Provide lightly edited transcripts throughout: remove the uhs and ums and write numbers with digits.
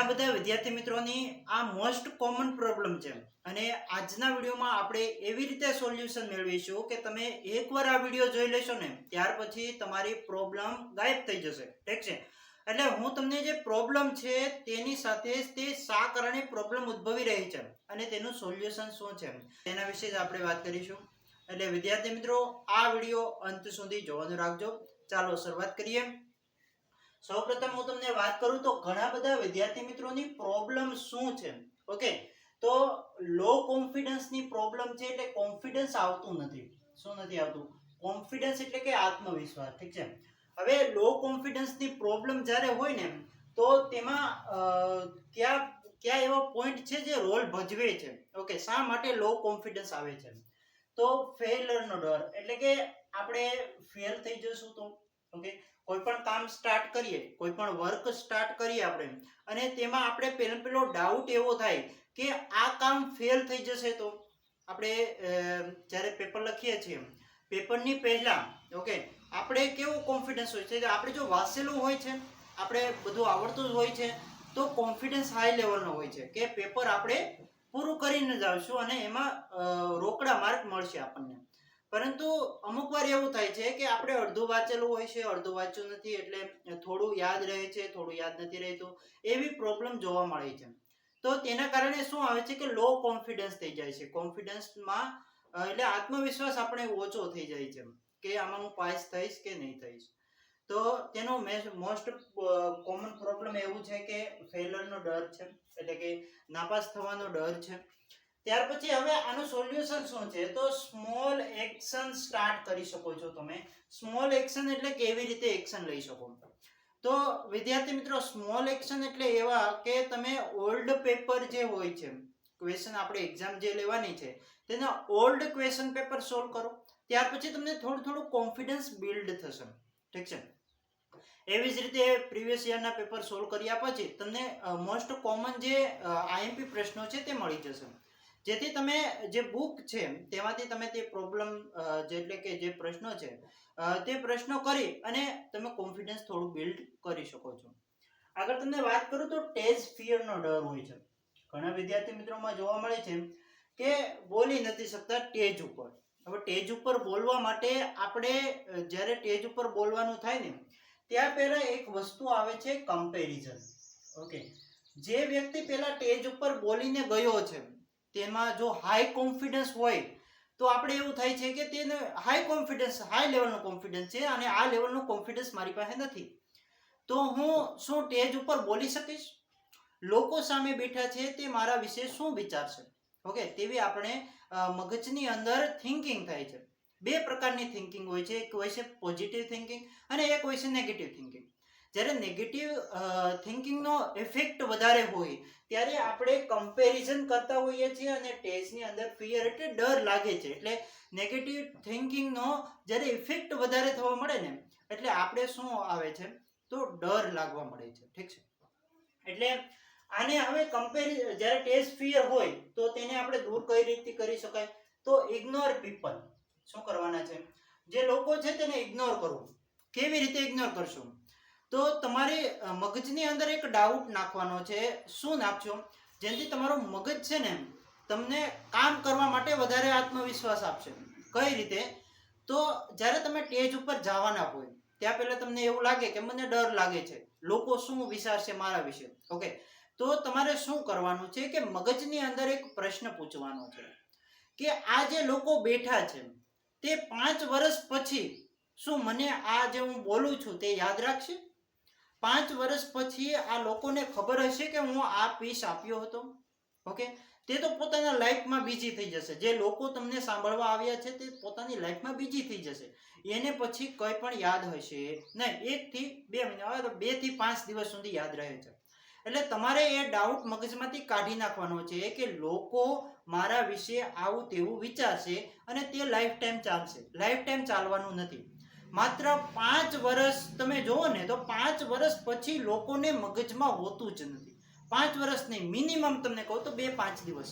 બધા વિદ્યાર્થી મિત્રોની આ મોસ્ટ કોમન પ્રોબ્લેમ છે અને આજના વિડીયોમાં આપણે એવી રીતે સોલ્યુશન મેળવીશું કે તમે એકવાર આ વિડીયો જોઈ લેશો ને ત્યાર પછી તમારી પ્રોબ્લેમ ગાયબ થઈ જશે. ઠીક છે, એટલે હું તમને જે પ્રોબ્લેમ છે તેની સાથે તે શા કારણે પ્રોબ્લેમ ઉદ્ભવી રહી છે અને તેનું સોલ્યુશન શું છે તેના વિશે જ આપણે વાત કરીશું. એટલે વિદ્યાર્થી મિત્રો આ વિડીયો અંત સુધી જોવાનું રાખજો. ચાલો શરૂઆત કરીએ. સૌપ્રથમ હું તમને વાત કરું તો ઘણા બધા વિદ્યાર્થી મિત્રોની પ્રોબ્લેમ શું છે. ઓકે, તો લો કોન્ફિડન્સની પ્રોબ્લેમ છે, એટલે કોન્ફિડન્સ આવતું નથી. શું નથી આવતું? કોન્ફિડન્સ એટલે કે આત્મવિશ્વાસ. ઠીક છે, હવે લો કોન્ફિડન્સની પ્રોબ્લેમ જ્યારે હોય ને તો તેમાં કયા એવા પોઈન્ટ છે જે રોલ ભજવે છે. ઓકે, શા માટે લો કોન્ફિડન્સ આવે છે? તો ફેલરનો ડર, એટલે કે આપણે ફેલ થઈ જશું તો ઓકે, કોઈ પણ કામ સ્ટાર્ટ કરીએ, કોઈ પણ વર્ક સ્ટાર્ટ કરીએ આપણે, અને તેમાં આપણે પેલો ડાઉટ એવો થાય કે આ કામ ફેલ થઈ જશે તો આપણે જ્યારે પેપર લખીએ છીએ પેપરની પહેલા ઓકે આપણે કેવો કોન્ફિડન્સ હોય છે, આપણે જો વાંચેલું હોય છે, આપણે બધું આવડતું જ હોય છે તો કોન્ફિડન્સ હાઈ લેવલનો હોય છે કે પેપર આપણે પૂરું કરીને જ આવશું અને એમાં રોકડા માર્ક મળશે આપણને. પરંતુ અમુક વાર એવું થાય છે કે આપણે અડધું વાંચેલું હોય છે, અડધું વાંચ્યું નથી, એટલે થોડું યાદ રહે છે, થોડું યાદ નથી રહેતું, એવી પ્રોબ્લેમ જોવા મળે છે. તો તેના કારણે શું આવે છે કે લો કોન્ફિડન્સ થઈ જાય છે. કોન્ફિડન્સમાં એટલે આત્મવિશ્વાસ આપણે ઓછો થઈ જાય છે કે આમાં હું પાસ થઈશ કે નહીં થઈશ. તો તેનો મોસ્ટ કોમન પ્રોબ્લેમ એવું છે કે ફેલરનો ડર છે, એટલે કે નાપાસ થવાનો ડર છે. ત્યાર પછી હવે આનું સોલ્યુશન શું છે? તો સ્મોલ એક્શન સ્ટાર્ટ કરી શકો છો તમે. સ્મોલ એક્શન એટલે કેવી રીતે એક્શન લઈ શકો? તો વિદ્યાર્થી મિત્રો સ્મોલ એક્શન એટલે એવા કે તમે ઓલ્ડ પેપર જે હોય છે, ક્વેશ્ચન આપણે એક્ઝામ જે લેવાની છે તેના ઓલ્ડ ક્વેશ્ચન પેપર સોલ્વ કરો. ત્યાર પછી તમને થોડું કોન્ફિડન્સ બિલ્ડ થશે. ઠીક છે, એવી જ રીતે પ્રીવિયસ યરના પેપર સોલ્વ કર્યા પછી તમને મોસ્ટ કોમન જે આઈએમપી પ્રશ્નો છે તે મળી જશે, જેથી તમે જે બુક છે તેમાંથી તમે તે પ્રોબ્લેમ એટલે કે જે પ્રશ્નો છે તે પ્રશ્નો કરી અને તમે કોન્ફિડન્સ થોડું બિલ્ડ કરી શકો છો. આગળ તમને વાત કરું તો સ્ટેજ ફિયરનો ડર હોય છે. ઘણા વિદ્યાર્થી મિત્રોમાં જોવા મળે છે કે બોલી નથી શકતા સ્ટેજ ઉપર. હવે સ્ટેજ ઉપર બોલવા માટે આપણે જ્યારે સ્ટેજ ઉપર બોલવાનું થાય ને ત્યાં પહેલા એક વસ્તુ આવે છે, કમ્પેરિઝન. ઓકે, જે વ્યક્તિ પહેલા સ્ટેજ ઉપર બોલીને ગયો છે તેમાં જો હાઈ કોન્ફિડન્સ હોય તો આપણે એવું થાય છે કે તેને હાઈ લેવલનો કોન્ફિડન્સ છે અને આ લેવલનો કોન્ફિડન્સ મારી પાસે નથી, તો હું શું સ્ટેજ ઉપર બોલી શકીશ? લોકો સામે બેઠા છે તે મારા વિશે શું વિચારશે? ઓકે, તેવી આપણે મગજની અંદર થિંકિંગ થાય છે. બે પ્રકારની થિંકિંગ હોય છે, એક હોય છે પોઝિટિવ થિંકિંગ અને એક હોય છે નેગેટિવ થિંકિંગ. જ્યારે નેગેટિવ થિંકિંગનો ઇફેક્ટ વધારે હોય ત્યારે આપણે કમ્પેરિઝન કરતા હોઈએ છીએ અને સ્ટેજની અંદર ફિયર એટલે ડર લાગે છે. એટલે નેગેટિવ થિંકિંગનો જ્યારે ઇફેક્ટ વધારે થવા મળે ને એટલે આપણે શું આવે છે તો ડર લાગવા મળે છે. ઠીક છે, એટલે આને હવે જ્યારે સ્ટેજ ફિયર હોય તો તેને આપણે દૂર કઈ રીતે કરી શકાય? તો ઇગ્નોર પીપલ. શું કરવાના છે? જે લોકો છે તેને ઇગ્નોર કરવું. કેવી રીતે ઇગ્નોર કરશો? તો તમારે મગજની અંદર એક ડાઉટ નાખવાનો છે. શું નાખશો? જેનાથી તમારું મગજ છે ને તમને કામ કરવા માટે વધારે આત્મવિશ્વાસ આપશે. કઈ રીતે? તો જ્યારે તમે સ્ટેજ ઉપર જવાના હોય ત્યાં પહેલા તમને એવું લાગે કે મને ડર લાગે છે, લોકો શું વિચારશે મારા વિશે. ઓકે, તો તમારે શું કરવાનું છે કે મગજની અંદર એક પ્રશ્ન પૂછવાનો છે કે આ જે લોકો બેઠા છે તે 5 વર્ષ પછી શું મને આ જે હું બોલું છું તે યાદ રાખશે? 5 વર્ષ પછી આ લોકોને ખબર હશે કે હું આ પીસ આપ્યો હતો? ઓકે, તે તો પોતાના લાઈફમાં બીજી થઈ જશે. જે લોકો તમને સાંભળવા આવ્યા છે તે પોતાની લાઈફમાં બીજી થઈ જશે. એને પછી કંઈ પણ યાદ હશે નહીં. 1 થી 2 મહિના, હવે તો 2 થી 5 દિવસ સુધી યાદ રહે છે. એટલે તમારે એ ડાઉટ મગજમાંથી કાઢી નાખવાનો છે કે લોકો મારા વિશે આવું તેવું વિચારશે અને તે લાઈફ ટાઈમ ચાલશે. લાઈફ ટાઈમ ચાલવાનું નથી. માત્ર 5 વર્ષ તમે જુઓ ને તો 5 વર્ષ પછી લોકોને મગજમાં હોતું જ નથી. 5 વર્ષ નહીં, મિનિમમ તમને કહું તો 2-5 દિવસ.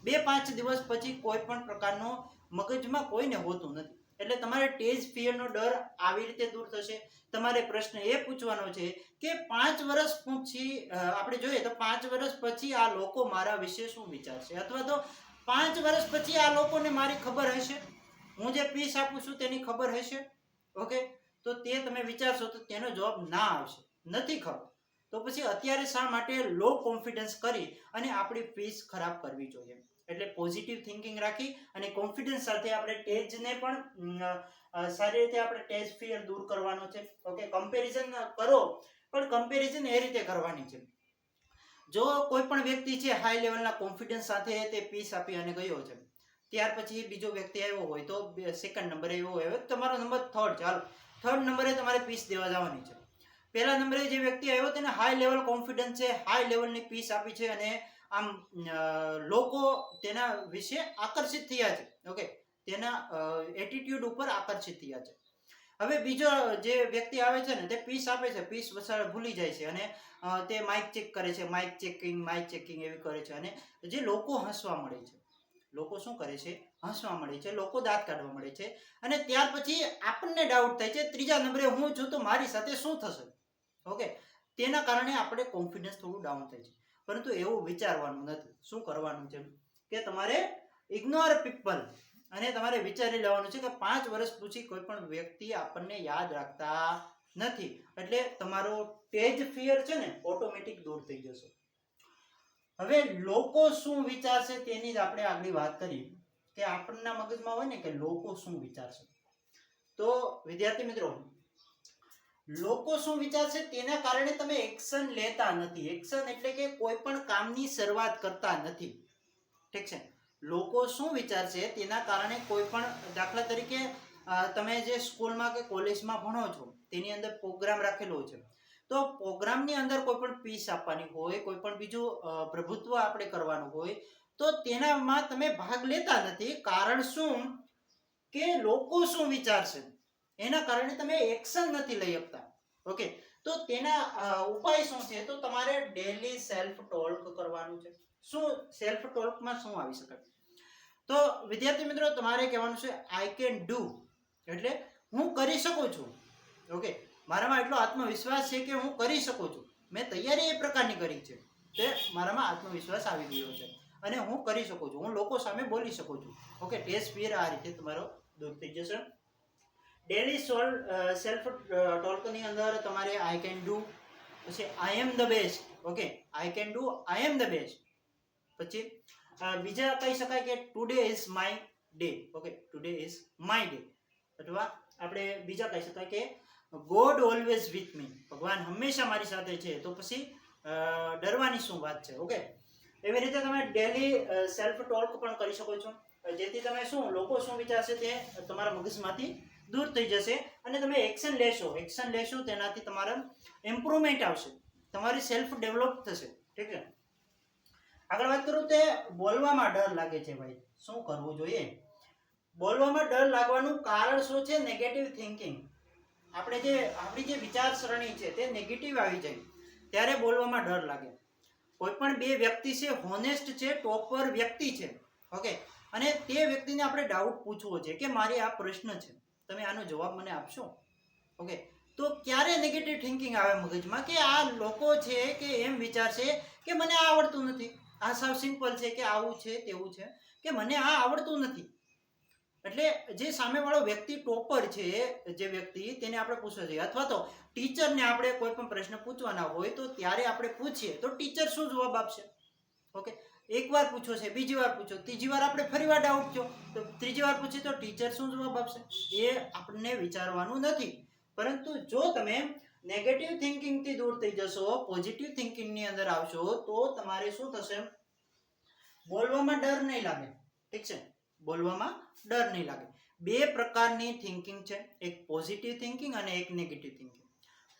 2-5 દિવસ પછી કોઈ પણ પ્રકારનો મગજમાં કોઈને હોતું નથી. એટલે તમારે સ્ટેજ ફિયરનો ડર આવી રીતે દૂર થશે. તમારે પ્રશ્ન એ પૂછવાનો છે કે 5 વર્ષ પછી આપણે જોઈએ તો 5 વર્ષ પછી આ લોકો મારા વિશે શું વિચારશે, અથવા તો 5 વર્ષ પછી આ લોકોને મારી ખબર હશે, હું જે પીસ આપું છું તેની ખબર હશે. ઓકે, તો તે તમે વિચારશો તો તેનો જવાબ ના આવશે, નથી ખબર. તો પછી અત્યારે શા માટે લો કોન્ફિડન્સ કરી અને આપણી ફીસ ખરાબ કરવી જોઈએ? એટલે પોઝિટિવ થિંકિંગ રાખી અને કોન્ફિડન્સ સાથે આપણે ટેજને પણ સારી રીતે આપણે ટેજ ફિયર દૂર કરવાનો છે. ઓકે, કમ્પેરિઝન કરો પણ કમ્પેરિઝન એ રીતે કરવાની છે. જો કોઈ પણ વ્યક્તિ છે હાઈ લેવલના કોન્ફિડન્સ સાથે તે પીસ આપી અને ગયો છે, ત્યાર પછી બીજો વ્યક્તિ આવ્યો હોય તો સેકન્ડ નંબરે આવ્યો હોય, તમારો નંબર થર્ડ, ચાલો થર્ડ નંબરે તમારે પીસ દેવા જવાની છે. પહેલા નંબરે જે વ્યક્તિ આવ્યો તેને હાઈ લેવલ કોન્ફિડન્સ છે, હાઈ લેવલની પીસ આપી છે અને આમ લોકો તેના વિશે આકર્ષિત થયા છે. ઓકે, તેના એટીટ્યુડ ઉપર આકર્ષિત થયા છે. હવે બીજો જે વ્યક્તિ આવે છે ને તે પીસ આપે છે, પીસ વસાળ ભૂલી જાય છે અને તે માઇક ચેક કરે છે, માઇક ચેકિંગ એવી કરે છે અને જે લોકો હસવા મળે છે. લોકો શું કરે છે? હસવા મળે છે, લોકો દાંત કાઢવા મળે છે અને ત્યાર પછી આપણને ડાઉટ થાય છે ત્રીજા નંબરે હું છું તો મારી સાથે શું થશે. ઓકે, તેના કારણે આપણે કોન્ફિડન્સ થોડું ડાઉન થાય છે. પરંતુ એવું વિચારવાનું નથી. શું કરવાનું છે કે તમારે ઇગ્નોર પીપલ અને તમારે વિચારી લેવાનું છે કે 5 વર્ષ પછી કોઈ પણ વ્યક્તિ આપણને યાદ રાખતા નથી, એટલે તમારો સ્ટેજ ફિયર છે ને ઓટોમેટિક દૂર થઈ જશે. હવે લોકો શું વિચારશે તેની જ આપણે આગળ વાત કરી કે આપણના મગજમાં હોય ને કે લોકો શું વિચારશે. તો વિદ્યાર્થી મિત્રો, લોકો શું વિચારશે તેના કારણે તમે એક્શન લેતા નથી. એક્શન એટલે કે કોઈ પણ કામની શરૂઆત કરતા નથી. ઠીક છે, લોકો શું વિચારશે તેના કારણે કોઈ પણ, દાખલા તરીકે તમે જે સ્કૂલમાં કે કોલેજમાં ભણો છો તેની અંદર પ્રોગ્રામ રાખેલો છે, તો પ્રોગ્રામની અંદર કોઈ પણ પીસ આપવાની હોય, કોઈ પણ બીજું પ્રભુત્વ આપણે કરવાનું હોય તો તેનામાં તમે ભાગ લેતા નથી. કારણ શું? કે લોકો શું વિચારશે એના કારણે તમે એક્શન નથી લઈ શકતા. ઓકે, તો તેના ઉપાય શું છે? તો તમારે ડેલી સેલ્ફ ટોક કરવાનું છે. શું સેલ્ફ ટોકમાં શું આવી શકે? તો વિદ્યાર્થી મિત્રો, તમારે કહેવાનું છે આઈ કેન ડુ, એટલે હું કરી શકું છું. ઓકે, મારામાં એટલો આત્મવિશ્વાસ છે કે હું કરી શકું છું. મેં તૈયારી એ પ્રકારની કરી છે તે મારામાં આત્મવિશ્વાસ આવી ગયો છે અને હું કરી શકું છું, હું લોકો સામે બોલી શકું છું. ઓકે, ટેસ્ટ ફિયર આ રીતે તમારો દૂર થઈ જશે. ડેલી સેલ્ફ ટોકની અંદર તમારે આઈ કેન ડુ, પછી I am the best. Okay, I can do, I am the best. પછી બીજા કહી શકાય કે today is my day. Okay, today is my day. અથવા આપણે બીજા કહી શકાય કે ગોડ ઓલવેઝ વિથ મી, ભગવાન હંમેશા મારી સાથે છે. તો પછી ડરવાની શું વાત છે? ઓકે, એવી રીતે તમે ડેલી સેલ્ફ ટોક પણ કરી શકો છો, જેથી તમે શું લોકો શું વિચારશે તે તમારા મગજમાંથી દૂર થઈ જશે અને તમે એક્શન લેશો તેનાથી તમારા ઇમ્પ્રુવમેન્ટ આવશે, તમારી સેલ્ફ ડેવલપ થશે. ઠીક છે, આગળ વાત કરું તે બોલવામાં ડર લાગે છે. ભાઈ, શું કરવું જોઈએ? બોલવામાં ડર લાગવાનું કારણ શું છે? Negative thinking. આપણી જે વિચારસરણી છે તે નેગેટિવ આવી જાય ત્યારે બોલવામાં ડર લાગે. કોઈ પણ બે વ્યક્તિ છે, હોનેસ્ટ છે, ટોપર વ્યક્તિ છે, ઓકે, અને તે વ્યક્તિને આપણે ડાઉટ પૂછવો છે કે મારે આ પ્રશ્ન છે, તમે આનો જવાબ મને આપશો? ઓકે, તો ક્યારે નેગેટિવ થિંકિંગ આવે મગજમાં કે આ લોકો છે કે એમ વિચારશે કે મને આ આવડતું નથી, આ સાવ સિમ્પલ છે, કે આવું છે તેવું છે, કે મને આ આવડતું નથી. એટલે જે સામેવાળો વ્યક્તિ ટોપર છે, જે વ્યક્તિ, તેને આપણે પૂછવું જોઈએ. અથવા તો ટીચરને આપણે કોઈ પણ પ્રશ્ન પૂછવાના હોય તો ત્યારે આપણે પૂછીએ તો ટીચર શું જવાબ આપશે? ઓકે, એકવાર પૂછો છે, બીજી વાર પૂછો, ત્રીજી વાર આપણે ફરીવાર ડાઉટ થયો તો ત્રીજી વાર પૂછીએ તો ટીચર શું જવાબ આપશે? એ આપણને વિચારવાનું નથી. પરંતુ જો તમે નેગેટિવ થિંકિંગથી દૂર થઈ જશો, પોઝિટિવ થિંકિંગની અંદર આવશો તો તમારે શું થશે? બોલવામાં ડર નહીં લાગે. ઠીક છે, બોલવામાં ડર નહીં લાગે. બે પ્રકારની થિંકિંગ છે, એક પોઝિટિવ થિંકિંગ અને એક નેગેટિવ થિંકિંગ.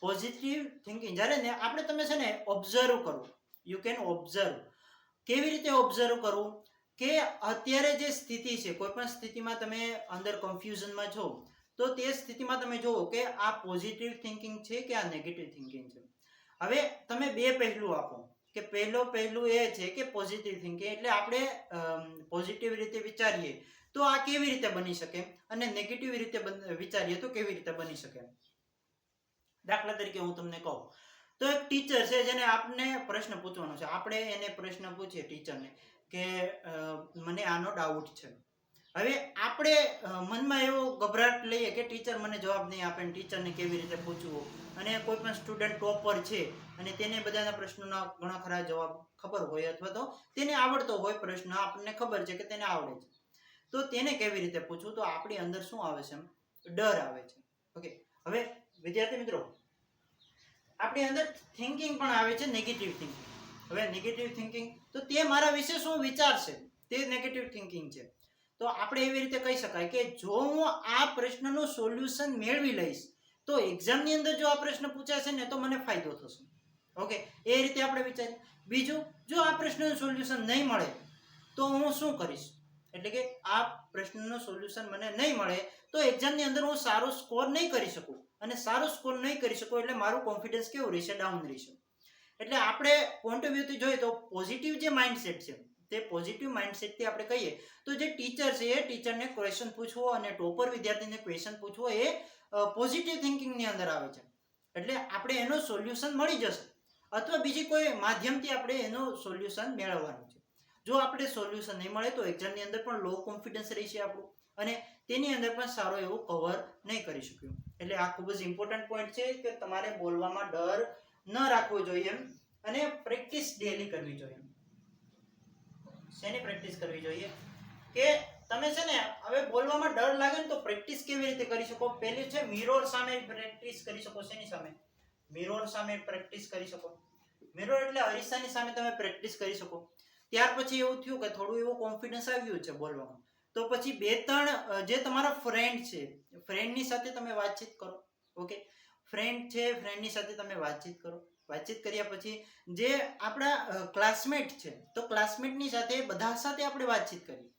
પોઝિટિવ થિંકિંગ જ્યારે ને આપણે તમે છે ને ઓબ્ઝર્વ કરો, યુ કેન ઓબ્ઝર્વ. કેવી રીતે ઓબ્ઝર્વ કરવું? કે અત્યારે જે સ્થિતિ છે, કોઈ પણ સ્થિતિમાં તમે અંદર કન્ફ્યુઝનમાં છો તો તે સ્થિતિમાં તમે જુઓ કે આ પોઝિટિવ થિંકિંગ છે કે આ નેગેટિવ થિંકિંગ છે. હવે તમે બે પહેલું આપો કે પહેલું એ છે કે પોઝિટિવ થિંકિંગ એટલે આપણે પોઝિટિવ રીતે વિચારીએ તો આ કેવી રીતે બની શકે અને નેગેટિવ રીતે વિચારીએ તો કેવી રીતે બની શકે. દાખલા તરીકે હું તમને કહું તો એક ટીચર છે જેને આપને પ્રશ્ન પૂછવાનો છે. આપણે એને પ્રશ્ન પૂછીએ ટીચરને કે મને આનો ડાઉટ છે. હવે આપણે મનમાં એવો ગભરાટ લઈએ કે ટીચર મને જવાબ નહીં આપે, ટીચરને કેવી રીતે પૂછવું, અને કોઈ પણ સ્ટુડન્ટ ટોપર છે અને તેને બધાના પ્રશ્નોના ઘણા ખરા જવાબ ખબર હોય અથવા તો તેને આવડતો હોય પ્રશ્ન, આપણને ખબર છે કે તેને આવડે છે, તો તેને કેવી રીતે પૂછવું. તો આપણી અંદર શું આવે છે? ડર આવે છે. ઓકે, હવે વિદ્યાર્થી મિત્રો આપણી અંદર થિંકિંગ પણ આવે છે, નેગેટિવ થિંકિંગ. હવે નેગેટિવ થિંકિંગ તો તે મારા વિશે શું વિચારશે, તે નેગેટિવ થિંકિંગ છે. તો આપણે એવી રીતે કહી શકાય કે જો હું આ પ્રશ્નનું સોલ્યુશન મેળવી લઈશ તો એક્ઝામની અંદર જો આ પ્રશ્ન પૂછાશે ને તો મને ફાયદો થશે. ઓકે, એ રીતે આપણે વિચારીએ. બીજું, જો આ પ્રશ્નનું સોલ્યુશન નહીં મળે તો હું શું કરીશ, એટલે કે આ પ્રશ્નનું સોલ્યુશન મને નહીં મળે તો એક્ઝામની અંદર હું સારો સ્કોર નહીં કરી શકું, અને સારો સ્કોર નહીં કરી શકું એટલે મારું કોન્ફિડન્સ કેવું રહેશે? ડાઉન રહેશે. એટલે આપણે પોઈન્ટ ઓફ વ્યૂથી જોઈએ તો પોઝિટિવ જે માઇન્ડસેટ છે તે પોઝિટિવ માઇન્ડસેટથી આપણે કહીએ તો જે ટીચર છે એ ટીચરને ક્વેશ્ચન પૂછવો અને ટોપર વિદ્યાર્થીને ક્વેશ્ચન પૂછવો એ પોઝિટિવ થિંકિંગની અંદર આવે છે. એટલે આપણે એનો સોલ્યુશન મળી જશે, અથવા બીજી કોઈ માધ્યમથી આપણે એનો સોલ્યુશન મેળવવાનું છે. જો આપણે સોલ્યુશન નહીં મળે તો એક્ઝામની અંદર પણ લો કોન્ફિડન્સ રહેશે આપણું, અને તેની અંદર પણ સારો એવો કવર નહીં કરી શક્યું. એટલે આ ખૂબ જ ઇમ્પોર્ટન્ટ પોઈન્ટ છે કે તમારે બોલવામાં ડર ન રાખવો જોઈએ અને પ્રેક્ટિસ ડેલી કરવી જોઈએ. શેની પ્રેક્ટિસ કરવી જોઈએ? કે તમે છે ને હવે બોલવામાં ડર લાગે ને તો પ્રેક્ટિસ કેવી રીતે કરી શકો? પહેલી છે મિરર સામે પ્રેક્ટિસ કરી શકો. શેની સામે? મિરર સામે પ્રેક્ટિસ કરી શકો. મિરર એટલે અરીસાની સામે તમે પ્રેક્ટિસ કરી શકો. ત્યાર પછી એવું થયું કે થોડું એવું કોન્ફિડન્સ આવ્યું છે બોલવામાં, તો પછી 2-3 જે તમારા ફ્રેન્ડ છે, ફ્રેન્ડની સાથે તમે વાતચીત કરો. ઓકે, ફ્રેન્ડ છે, ફ્રેન્ડની સાથે તમે વાતચીત કરો. વાતચીત કર્યા પછી જે આપણા ક્લાસમેટ છે તો ક્લાસમેટની સાથે બધા સાથે આપણે વાતચીત કરીએ.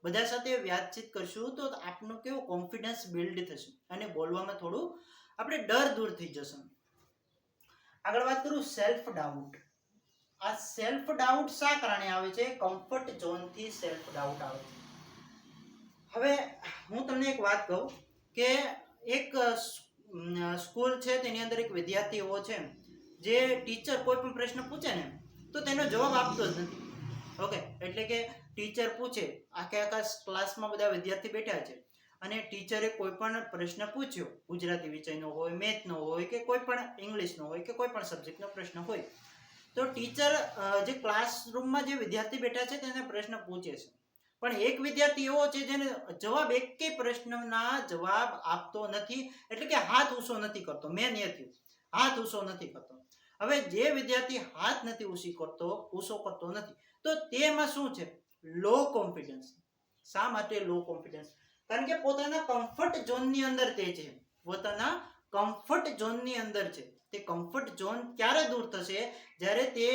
બધા સાથે વાતચીત કરશું તો આપણું કેવું કોન્ફિડન્સ બિલ્ડ થશે અને બોલવામાં થોડું આપણે ડર દૂર થઈ જશે. આગળ વાત કરું સેલ્ફ ડાઉટ. આ સેલ્ફ ડાઉટ શા કારણે આવે છે? કમ્ફર્ટ ઝોનથી સેલ્ફ ડાઉટ આવે છે. હવે હું તમને એક વાત કહું કે એક સ્કૂલ છે તેની અંદર એક વિદ્યાર્થી એવો છે જે ટીચર કોઈ પણ પ્રશ્ન પૂછે ને તો તેનો જવાબ આપતો જ નથી. ઓકે, એટલે કે ટીચર પૂછે, આખા ક્લાસમાં બધા વિદ્યાર્થી બેઠા છે અને ટીચરે કોઈ પણ પ્રશ્ન પૂછ્યો, ગુજરાતી વિષયનો હોય, મેથનો હોય કે કોઈ પણ ઇંગ્લિશનો હોય કે કોઈ પણ સબ્જેક્ટનો પ્રશ્ન હોય, તો ટીચર જે ક્લાસરૂમમાં જે વિદ્યાર્થી બેઠા છે તેને પ્રશ્ન પૂછે છે, પણ એક વિદ્યાર્થી એવો છે જેને જવાબ એકેય પ્રશ્નના જવાબ આપતો નથી, એટલે કે હાથ ઊંચો નથી કરતો. મેન એ થયું, હાથ ઊંચો નથી કરતો. હવે જે વિદ્યાર્થી હાથ નથી ઊંચો કરતો નથી તો તેમાં શું છે? Low confidence. શા માટે લો કોન્ફિડન્સ? કારણ કે પોતાના કમ્ફર્ટ ઝોનની અંદર તે છે, પોતાના કમ્ફર્ટ ઝોનની અંદર છે. તે કમ્ફર્ટ ઝોન ક્યારે દૂર થશે? જ્યારે તે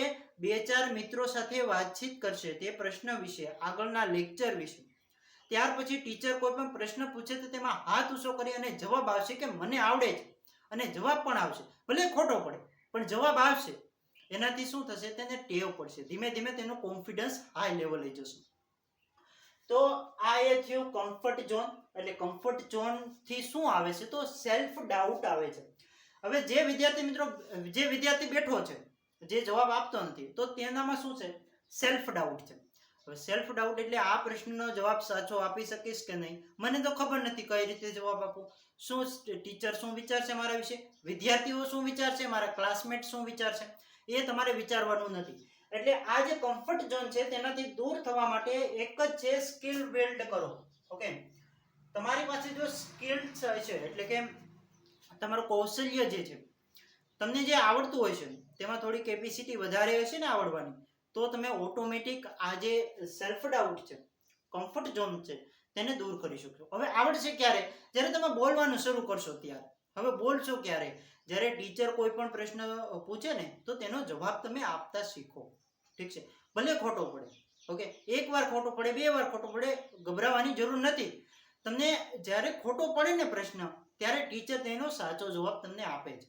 2-4 મિત્રો સાથે વાતચીત કરશે તે પ્રશ્ન વિશે, આગળના લેક્ચર વિશે. ત્યાર પછી ટીચર કોઈ પણ પ્રશ્ન પૂછે તો તેમાં હાથ ઊંચો કરી અને જવાબ આવશે કે મને આવડે છે, અને જવાબ પણ આવશે, ભલે ખોટો પડે પણ જવાબ આવશે. એનાથી શું થશે? તેને ટેવ પડશે, ધીમે ધીમે તેનો કોન્ફિડન્સ હાઈ લેવલે જશે. તો આ એ થયું કમ્ફર્ટ ઝોન. એટલે કમ્ફર્ટ ઝોન થી શું આવે છે? તો સેલ્ફ ડાઉટ આવે છે. હવે જે વિદ્યાર્થી બેઠો છે, જે જવાબ આપતો નથી, તો તેનામાં શું છે? સેલ્ફ ડાઉટ છે. હવે સેલ્ફ ડાઉટ એટલે આ પ્રશ્નનો જવાબ સાચો આપી શકીશ કે નહીં, મને તો ખબર નથી કઈ રીતે જવાબ આપું, શું ટીચર શું વિચારશે મારા વિશે, વિદ્યાર્થીઓ શું વિચારશે, મારા ક્લાસમેટ શું વિચારશે, એ તમારે વિચારવાનું નથી. એટલે આ જે કમ્ફર્ટ ઝોન છે તેનાથી દૂર થવા માટે એક જ છે, સ્કિલ બિલ્ડ કરો. ઓકે, તમારી પાસે જો સ્કિલ છે એટલે કે તમારું કૌશલ્ય જે છે, તમને જે આવડતું હોય છે તેમાં થોડી કેપેસિટી વધારે હશે ને આવડવાની, તો તમે ઓટોમેટિક આ જે સેલ્ફ ડાઉટ છે, કમ્ફર્ટ ઝોન છે, તેને દૂર કરી શકશો. હવે આવડશે ક્યારે? જ્યારે તમે બોલવાનું શરૂ કરશો ત્યારે. હવે બોલશો ક્યારે? જ્યારે ટીચર કોઈ પણ પ્રશ્ન પૂછે ને તો તેનો જવાબ તમે આપતા શીખો. ઠીક છે, ભલે ખોટો પડે. ઓકે, 1 વાર ખોટો પડે, 2 વાર ખોટો પડે, ગભરાવાની જરૂર નથી. તમને જ્યારે ખોટો પડે ને પ્રશ્ન, ત્યારે ટીચર તેનો સાચો જવાબ તમને આપે છે.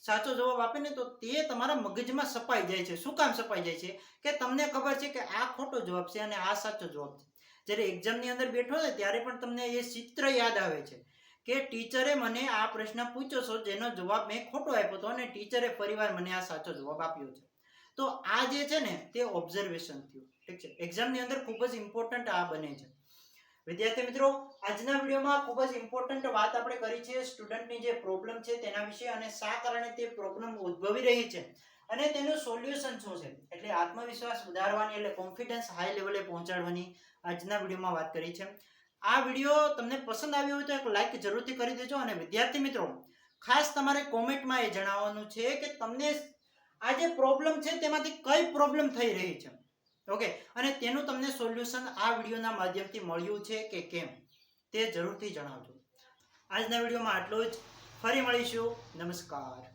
સાચો જવાબ આપે ને તો તે તમારા મગજમાં સપાઈ જાય છે. શું કામ સપાઈ જાય છે? કે તમને ખબર છે કે આ ખોટો જવાબ છે અને આ સાચો જવાબ છે. જ્યારે એક્ઝામની અંદર બેઠો હોય ત્યારે પણ તમને એ ચિત્ર યાદ આવે છે કે ટીચરે મને આ પ્રશ્ન પૂછ્યો છે જેનો જવાબ મેં ખોટો આપ્યો હતો અને ટીચરે ફરીવાર મને આ સાચો જવાબ આપ્યો છે. તો આ જે છે ને તે ઓબ્ઝર્વેશન થયું. ઠીક છે, એક્ઝામની અંદર ખૂબ જ ઇમ્પોર્ટન્ટ આ બને છે. વિદ્યાર્થી મિત્રો, આજના વિડીયોમાં ખૂબ જ ઇમ્પોર્ટન્ટ વાત આપણે કરી છે સ્ટુડન્ટની જે પ્રોબ્લેમ છે તેના વિશે અને શા કારણે તે પ્રોબ્લેમ ઉદ્ભવી રહી છે અને તેનું સોલ્યુશન શું છે. એટલે આત્મવિશ્વાસ વધારવાની એટલે કોન્ફિડન્સ હાઈ લેવલે પહોંચાડવાની આજના વિડીયોમાં વાત કરી છે. આ વિડીયો તમને પસંદ આવ્યો હોય તો એક લાઈક જરૂરથી કરી દેજો અને વિદ્યાર્થી મિત્રો ખાસ તમારે કોમેન્ટમાં એ જણાવવાનું છે કે તમને આ જે પ્રોબ્લેમ છે તેમાંથી કઈ પ્રોબ્લેમ થઈ રહી છે. ઓકે, અને તેનું તમને સોલ્યુશન આ વિડીયોના માધ્યમથી મળ્યું છે કે કેમ તે જરૂરથી જણાવજો. આજના વિડીયોમાં આટલું જ. ફરી મળીશું. નમસ્કાર.